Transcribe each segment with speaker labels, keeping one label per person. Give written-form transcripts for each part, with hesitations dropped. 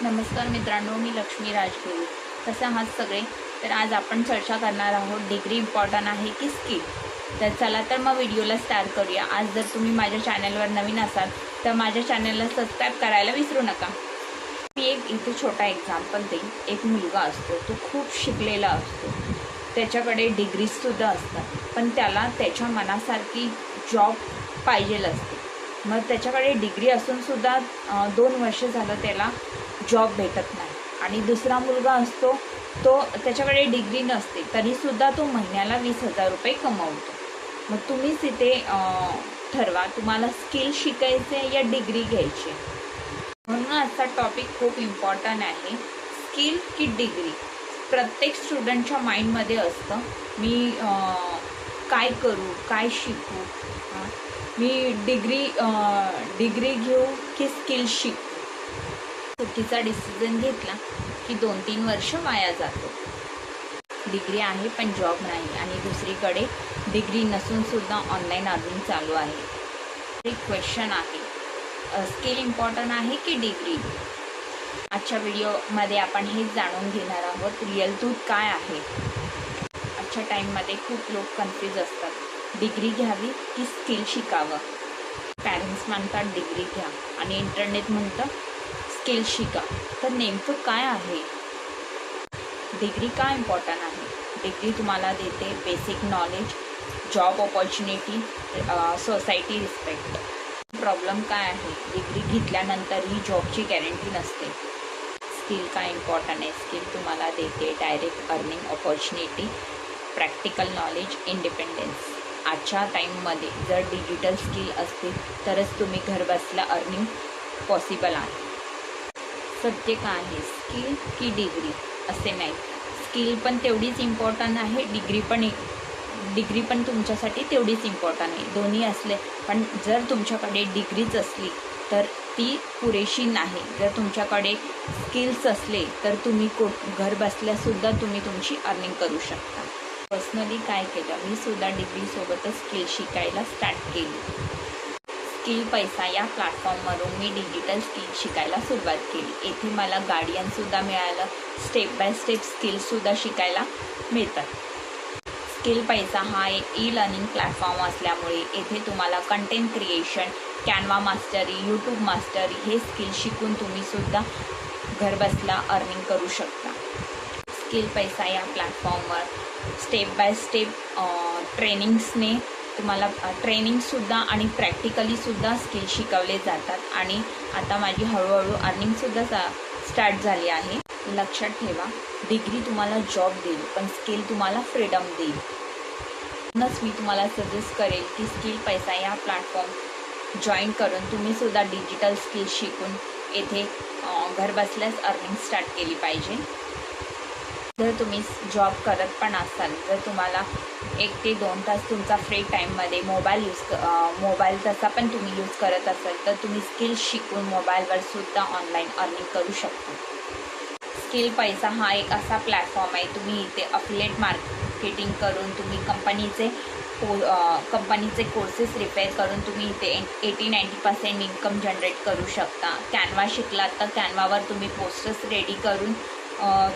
Speaker 1: नमस्कार मित्रांनो, मी लक्ष्मी राजगुरू. कसे आहात सगळे? तर आज आपण चर्चा करणार आहोत, डिग्री इम्पॉर्टंट आहे की स्किल. तर चला तर मग व्हिडिओला स्टार्ट करूया. आज जर तुम्ही माझ्या चॅनलवर नवीन असाल तर माझ्या चॅनलला सबस्क्राईब करायला विसरू नका. मी इथे छोटा एक्झाम्पल देईन. एक मुलगा असतो, तो खूप शिकलेला असतो, त्याच्याकडे डिग्रीजसुद्धा असतात, पण त्याला त्याच्या मनासारखी जॉब पाहिजेल असते. मग त्याच्याकडे डिग्री असूनसुद्धा 2 वर्ष झालं त्याला जॉब भेटत नाही. आणि दुसरा मुलगा असतो, तो त्याच्याकडे डिग्री नसते तरीसुद्धा तो महिन्याला 20,000 रुपये कमवतो. मग तुम्हीच इथे ठरवा, तुम्हाला स्किल शिकायचे या डिग्री घ्यायची. म्हणून आजचा टॉपिक खूप इम्पॉर्टंट आहे, स्किल की डिग्री. प्रत्येक स्टुडंटच्या माइंडमध्ये असतं, मी काय करू, काय शिकू, मी डिग्री घेऊ की स्किल शिकू. चुकीचा डिसिजन घेतला की 2-3 वर्ष वाया जातो. डिग्री आहे पण जॉब नाही, आणि दुसरीकडे डिग्री नसूनसुद्धा ऑनलाईन अर्निंग चालू आहे. एक क्वेश्चन आहे, स्किल इम्पॉर्टंट आहे की डिग्री? आजच्या व्हिडिओमध्ये आपण हेच जाणून घेणार आहोत, रिअल ट्रूथ काय आहे. आजच्या टाईममध्ये खूप लोक कन्फ्यूज असतात, डिग्री घ्यावी की स्किल शिकावं. पॅरेंट्स म्हणतात डिग्री घ्या आणि इंटरनेट म्हणतं स्किल शिका. तर नेमकं काय आहे? डिग्री का इम्पॉर्टंट आहे? डिग्री तुम्हाला देते basic knowledge, job opportunity, society respect. Problem काय आहे? डिग्री घेतल्यानंतरही जॉबची गॅरंटी नसते. स्किल काय इम्पॉर्टंट आहे? स्किल तुम्हाला देते direct earning opportunity, practical knowledge, independence. आजच्या टाईममध्ये जर डिजिटल स्किल असतील तरच तुम्ही घरबसल्या अर्निंग पॉसिबल आहे. सत्य काय आहे, स्किल की डिग्री? असे नाही, स्किल पण तेवढीच इम्पॉर्टंट आहे, डिग्री पण तुमच्यासाठी तेवढीच इम्पॉर्टंट आहे. दोन्ही असले, पण जर तुमच्याकडे डिग्रीच असली तर ती पुरेशी नाही. जर तुमच्याकडे स्किल्स असले तर तुम्ही घर बसल्यासुद्धा तुम्ही तुमची अर्निंग करू शकता. पर्सनली काय केलं, मी सुद्धा डिग्रीसोबतच स्किल शिकायला स्टार्ट केली. स्किल पैसा या प्लॅटफॉर्मवरून मी डिजिटल स्किल शिकायला सुरुवात केली. येथे मला गार्डियनसुद्धा मिळालं, स्टेप बाय स्टेप स्किल्ससुद्धा शिकायला मिळतात. स्किल पैसा हा एक ई लर्निंग प्लॅटफॉर्म असल्यामुळे येथे तुम्हाला content creation, Canva mastery, YouTube mastery हे स्किल शिकून तुम्हीसुद्धा घरबसल्या अर्निंग करू शकता. स्किल पैसा या प्लॅटफॉर्मवर स्टेप बाय स्टेप ट्रेनिंग्सने तुम्हाला ट्रेनिंगसुद्धा आणि प्रॅक्टिकलीसुद्धा स्किल शिकवले जातात. आणि आता माझी हळूहळू अर्निंगसुद्धा स्टार्ट झाली आहे. लक्षात ठेवा, डिग्री तुम्हाला जॉब देईल पण स्किल तुम्हाला फ्रीडम देईल. म्हणूनच मी तुम्हाला सजेस्ट करेल की स्किल पैसा या प्लॅटफॉर्म जॉईन करून तुम्हीसुद्धा डिजिटल स्किल शिकून येथे घरबसल्याच अर्निंग स्टार्ट केली पाहिजे. जर तुम्ही जॉब करत पण असाल, जर तुम्हाला 1 ते 2 तास तुमचा फ्री टाईममध्ये मोबाईल तसा पण तुम्ही यूज करत असाल तर तुम्ही स्किल शिकून मोबाईलवर सुद्धा ऑनलाईन अर्निंग करू शकता. स्किल पैसा हा एक असा प्लॅटफॉर्म आहे, तुम्ही इथे अफिलिएट मार्केटिंग करून तुम्ही कंपनीचे कोर्सेस रिपेअर करून तुम्ही इथे 80-90% इन्कम जनरेट करू शकता. कॅनवा शिकलात तर कॅनवावर तुम्ही पोस्टर्स रेडी करून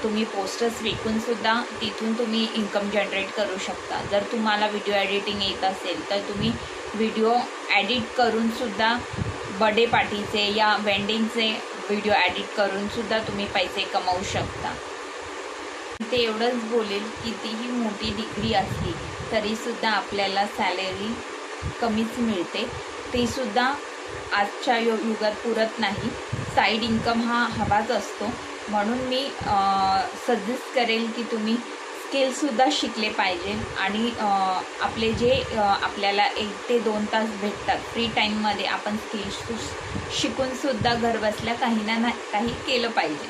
Speaker 1: तुम्ही पोस्टर्स विकूनसुद्धा तिथून तुम्ही इन्कम जनरेट करू शकता. जर तुम्हाला व्हिडिओ एडिटिंग येत असेल तर तुम्ही व्हिडिओ एडिट करूनसुद्धा बर्थडे पार्टीचे या वेडिंगचे व्हिडिओ एडिट करूनसुद्धा तुम्ही पैसे कमवू शकता. ते एवढंच बोलेल, कितीही मोठी डिग्री असली तरीसुद्धा आपल्याला सॅलरी कमीच मिळते. ते सुद्धा आजच्या युगात पुरत नाही. साईड इन्कम हा हवाच असतो. म्हणून मी सजेस्ट करेल की तुम्ही स्किलसुद्धा शिकले पाहिजे. आणि आपले जे आपल्याला 1 ते 2 तास भेटतात फ्री टाईममध्ये आपण स्किल्स शिकूनसुद्धा घरबसल्या काही ना काही केलं पाहिजे.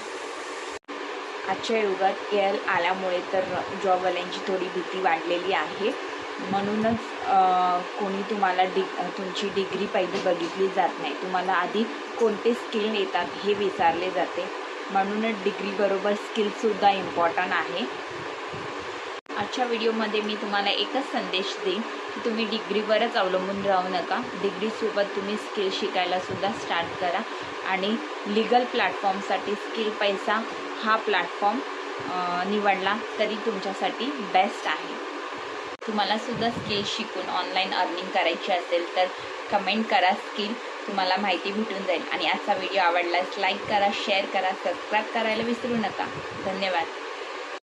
Speaker 1: आजच्या युगात AI आल्यामुळे तर जॉबवाल्यांची थोडी भीती वाढलेली आहे. म्हणूनच कोणी तुम्हाला तुमची डिग्री पहिली बघितली जात नाही, तुम्हाला आधी कोणते स्किल येतात हे विचारले जाते. म्हणूनच डिग्रीबरोबर स्किलसुद्धा इम्पॉर्टंट आहे. आजच्या व्हिडिओमध्ये मी तुम्हाला एकच संदेश देईन की तुम्ही डिग्रीवरच अवलंबून राहू नका. डिग्रीसोबत तुम्ही स्किल शिकायलासुद्धा स्टार्ट करा आणि लीगल प्लॅटफॉर्मसाठी स्किल पैसा हा प्लॅटफॉर्म निवडला तरी तुमच्यासाठी बेस्ट आहे. तुम्हाला सुद्धा स्किल शिकून ऑनलाईन अर्निंग करायची असेल तर कमेंट करा स्किल, तुम्हाला माहिती भेटून जाईल. आणि आजचा व्हिडिओ आवडल्यास लाईक करा, शेअर करा, सबस्क्राईब करायला विसरू नका. धन्यवाद.